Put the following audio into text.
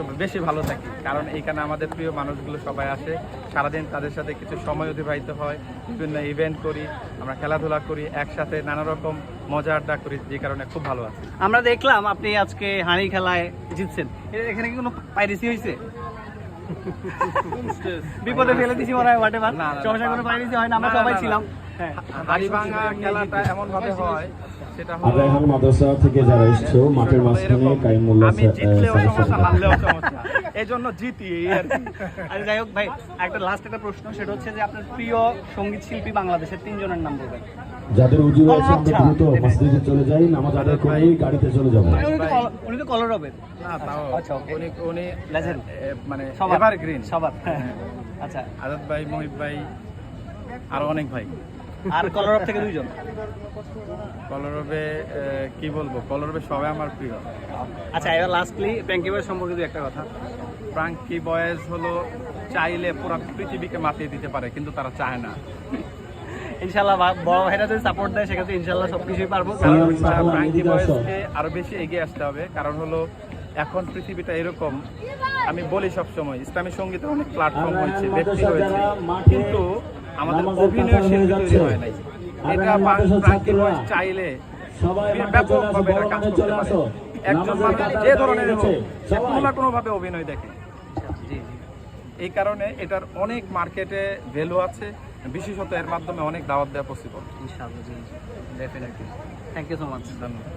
একটু বেশি ভালো থাকি, কারণ এইখানে আমাদের প্রিয় মানুষগুলো সবাই আসে, সারাদিন তাদের সাথে কিছু সময় অতিবাহিত হয়, বিভিন্ন ইভেন্ট করি, আমরা খেলাধুলা করি, একসাথে নানা রকম মজা আড্ডা করি, যে কারণে খুব ভালো আছি। আমরা দেখলাম আপনি আজকে হাঁড়ি খেলায় জিতছেন, এখানে কি কোনো পাইরেসি হয়েছে? বিপদে ফেলে দিছি মনে হয়, হোয়াটএভার, সমস্যা কোনো পাইরেসি হয় না, আমরা সবাই ছিলাম। হ্যাঁ, হাড়ি ভাঙা খেলাটা এমন ভাবে হয়, সেটা হলো আমরা এখন মাদ্রাসা থেকে যারা এসছো মাঠের মাঝখানে কাইমুল্লাহ আমি জিতলেও সমস্যা, হারলেও সমস্যা, এই জন্য জিতি এই আর কি। আচ্ছা যাই হোক ভাই, লাস্ট একটা প্রশ্ন, সেটা হচ্ছে যে আপনার প্রিয় সঙ্গীত শিল্পী বাংলাদেশের 3 জনের নাম বলবেন। যাদের উজু রয়েছে আমরা দ্রুত মসজিদে চলে যাই, নামাজ আদায় করেই গাড়িতে চলে যাবো। উনি তো কলর হবে না, তাও আচ্ছা, okay. উনি Legend. মানে সবার এভারগ্রিন। সবার। আচ্ছা, আজাদ ভাই, মহিব ভাই, আরো অনেক ভাই। আর কলরব থেকে 2 জন। কলরবে কি বলবো, কলরবে সবাই আমার প্রিয়। আচ্ছা, এবার লাস্টলি প্র্যাঙ্কি বয়েজ সম্পর্কে দু একটা কথা। ফ্রাঙ্কি বয়েজ হলো চাইলে পুরো পৃথিবীকে মাতিয়ে দিতে পারে, কিন্তু তারা চায় না। ইনশাআল্লাহ বড় ভাইরা যদি সাপোর্ট দেয় সেক্ষেত্রে ইনশাআল্লাহ সবকিছুই পারবো। ফ্রাঙ্কি বয়েজকে আরো বেশি এগিয়ে আসতে হবে, কারণ হলো এখন পৃথিবীটা এরকম, আমি বলি সবসময় ইসলামী সঙ্গীতের অনেক প্ল্যাটফর্ম হয়েছে, ব্যক্তি হয়েছে, কিন্তু আমাদের অভিনয় শিল্পী তৈরি হয় নাই। এটা ফ্রাঙ্কি বয়েজ চাইলে ব্যাপকভাবে এটা কাজ করতে পারে। একজন মানুষ যে ধরনের হোক, সে কোনো না কোনোভাবে অভিনয় দেখে। এই কারণে এটার অনেক মার্কেটে ভ্যালু আছে, বিশেষত এর মাধ্যমে অনেক দাওয়াত দেওয়া পসিবল। ইনশাআল্লাহ, জি, definitely. Thank you so much. ধন্যবাদ।